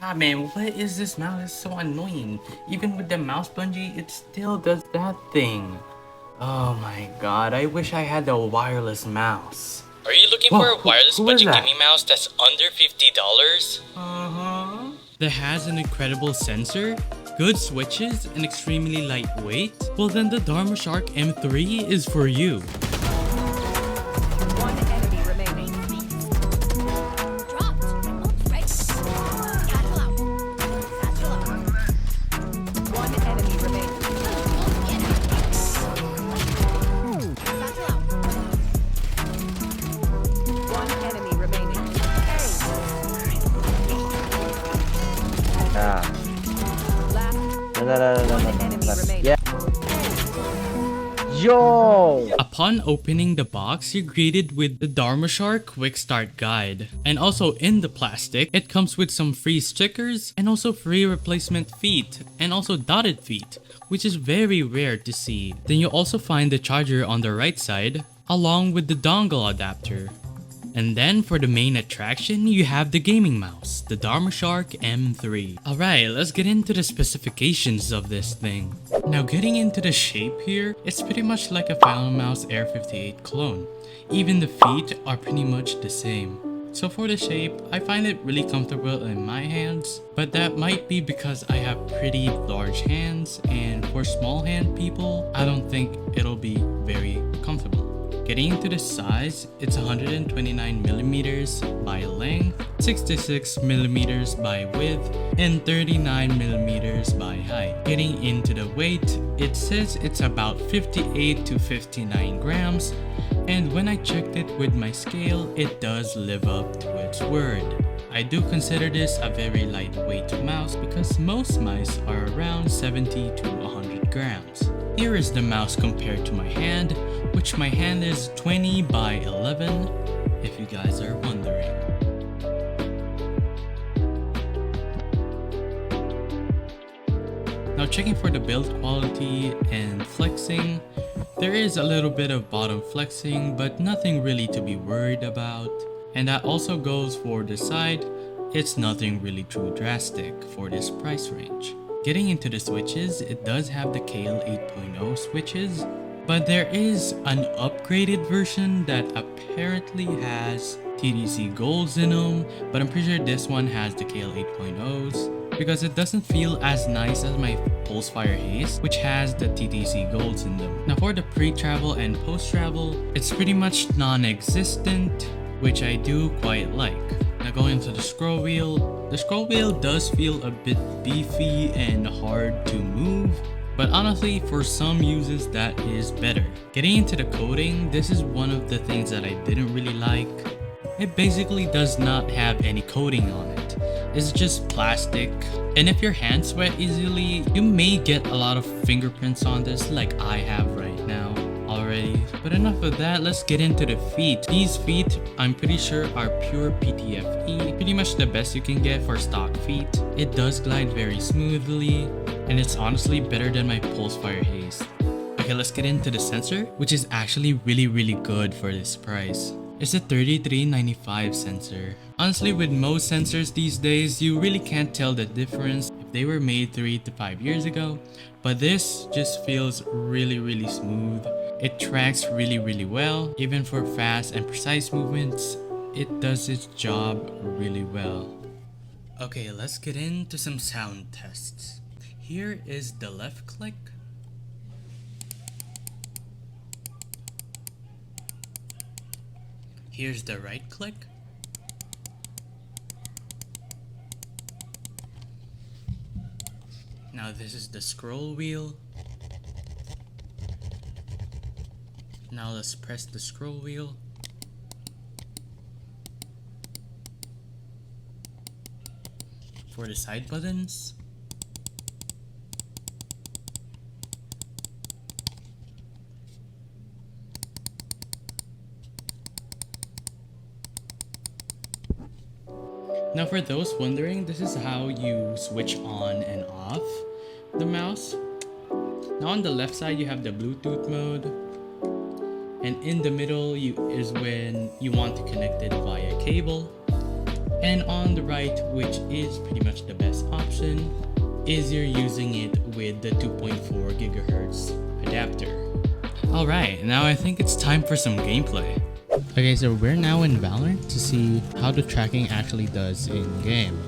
Ah man, what is this mouse? It's so annoying. Even with the mouse bungee, it still does that thing. Oh my god, I wish I had a wireless mouse. Are you looking Whoa, for a wireless who is budget that? gaming mouse that's under $50? Uh-huh. That has an incredible sensor, good switches, and extremely lightweight? Well then the DARMOSHARK M3 is for you. One enemy remaining. Dropped. Oh, right. Satchel out. Satchel out. One enemy remaining. Oh, get out. Satchel out. One enemy remaining. Ah. Last No. enemy remaining. Yeah. Yo! Upon opening the box, you're greeted with the DARMOSHARK Quick Start Guide. And also in the plastic, it comes with some free stickers and also free replacement feet and also dotted feet, which is very rare to see. Then you'll also find the charger on the right side along with the dongle adapter. And then for the main attraction, you have the gaming mouse, the DARMOSHARK M3. Alright, let's get into the specifications of this thing. Now getting into the shape here, it's pretty much like a Final Mouse Air 58 clone. Even the feet are pretty much the same. So for the shape, I find it really comfortable in my hands, but that might be because I have pretty large hands, and for small hand people, I don't think it'll be very comfortable. Getting into the size, it's 129mm by length, 66mm by width, and 39mm by height. Getting into the weight, it says it's about 58 to 59 grams, and when I checked it with my scale, it does live up to its word. I do consider this a very lightweight mouse because most mice are around 70 to 100 grams. Here is the mouse compared to my hand, which my hand is 20 by 11, if you guys are wondering. Now checking for the build quality and flexing, there is a little bit of bottom flexing, but nothing really to be worried about. And that also goes for the side, it's nothing really too drastic for this price range. Getting into the switches, it does have the KL 8.0 switches, but there is an upgraded version that apparently has TDC golds in them, but I'm pretty sure this one has the KL 8.0s because it doesn't feel as nice as my Pulsefire Haste, which has the TTC golds in them. Now for the pre-travel and post-travel, it's pretty much non-existent, which I do quite like. Now going to the scroll wheel, the scroll wheel does feel a bit beefy and hard to move, but honestly for some uses that is better. Getting into the coating, this is one of the things that I didn't really like. It basically does not have any coating on it. It's just plastic, and if your hands sweat easily, you may get a lot of fingerprints on this like I have right now already. But enough of that, let's get into the feet. These feet, I'm pretty sure are pure PTFE, pretty much the best you can get for stock feet. It does glide very smoothly, and it's honestly better than my Pulsefire Haste. Okay, let's get into the sensor, which is actually really good for this price. It's a 3395 sensor. Honestly, with most sensors these days, you really can't tell the difference if they were made 3 to 5 years ago, but this just feels really smooth. It tracks really well. Even for fast and precise movements, it does its job really well. Okay, let's get into some sound tests. Here is the left click. Here's the right click. Now this is the scroll wheel. Now let's press the scroll wheel. For the side buttons. Now for those wondering, this is how you switch on and off the mouse. Now on the left side you have the Bluetooth mode, and in the middle is when you want to connect it via cable, And on the right, which is pretty much the best option, is you're using it with the 2.4 gigahertz adapter. Alright, now I think it's time for some gameplay. Okay, so we're now in Valorant to see how the tracking actually does in game.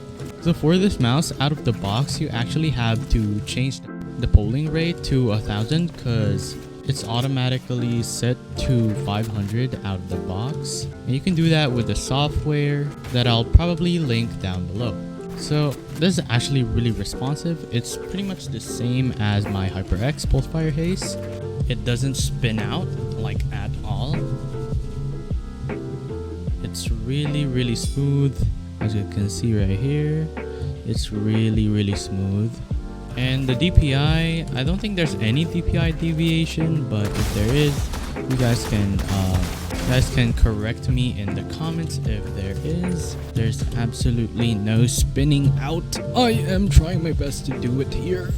So for this mouse, out of the box, you actually have to change the polling rate to 1000 because it's automatically set to 500 out of the box. And you can do that with the software that I'll probably link down below. So this is actually really responsive. It's pretty much the same as my Hyperx Pulsefire Haste. It doesn't spin out like at all. It's really smooth, as you can see right here. It's really smooth. And the DPI, I don't think there's any DPI deviation, but if there is, you guys can correct me in the comments if there is. There's absolutely no spinning out. I am trying my best to do it here.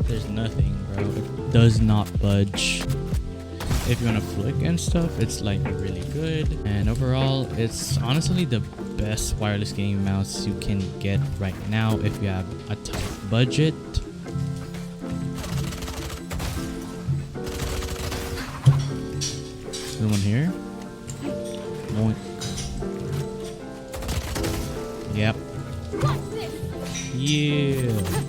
There's nothing, bro. It does not budge. If you want to flick and stuff, it's like really good. And overall, it's honestly the best wireless gaming mouse you can get right now if you have a tight budget. The one here. Boink. Yep. Yeah.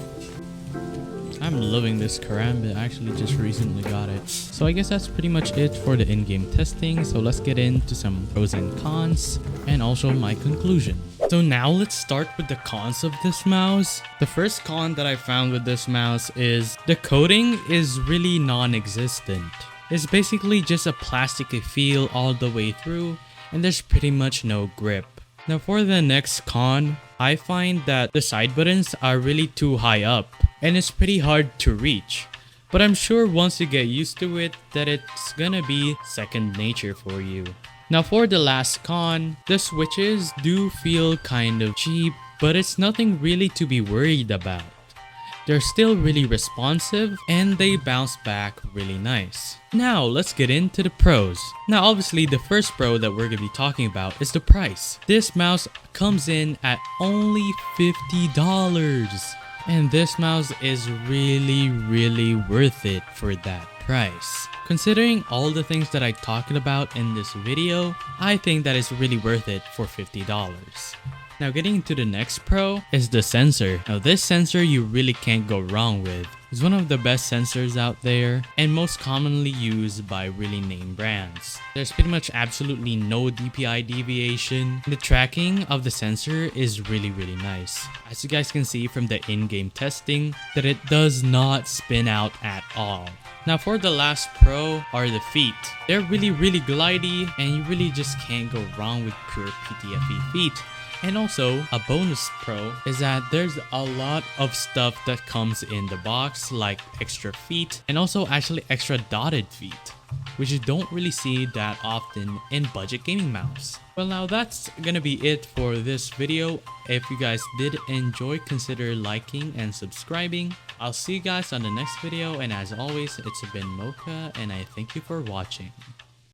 I'm loving this Karambit. I actually just recently got it. So I guess that's pretty much it for the in-game testing. So let's get into some pros and cons and also my conclusion. So now let's start with the cons of this mouse. The first con that I found with this mouse is the coating is really non-existent. It's basically just a plasticky feel all the way through, and there's pretty much no grip. Now for the next con, I find that the side buttons are really too high up and it's pretty hard to reach. But I'm sure once you get used to it that it's gonna be second nature for you. Now for the last con, the switches do feel kind of cheap, but it's nothing really to be worried about. They're still really responsive and they bounce back really nice. Now let's get into the pros. Now obviously the first pro that we're gonna be talking about is the price. This mouse comes in at only $50. And this mouse is really worth it for that price. Considering all the things that I talked about in this video, I think that is really worth it for $50. Now getting into the next pro is the sensor. Now this sensor you really can't go wrong with. It's one of the best sensors out there and most commonly used by really named brands. There's pretty much absolutely no DPI deviation. The tracking of the sensor is really nice. As you guys can see from the in-game testing, that it does not spin out at all. Now for the last pro are the feet. They're really glidey and you really just can't go wrong with pure PTFE feet. And also, a bonus pro is that there's a lot of stuff that comes in the box, like extra feet and also actually extra dotted feet, which you don't really see that often in budget gaming mouse. Well, now that's gonna be it for this video. If you guys did enjoy, consider liking and subscribing. I'll see you guys on the next video, and as always, it's been Mocha and I thank you for watching.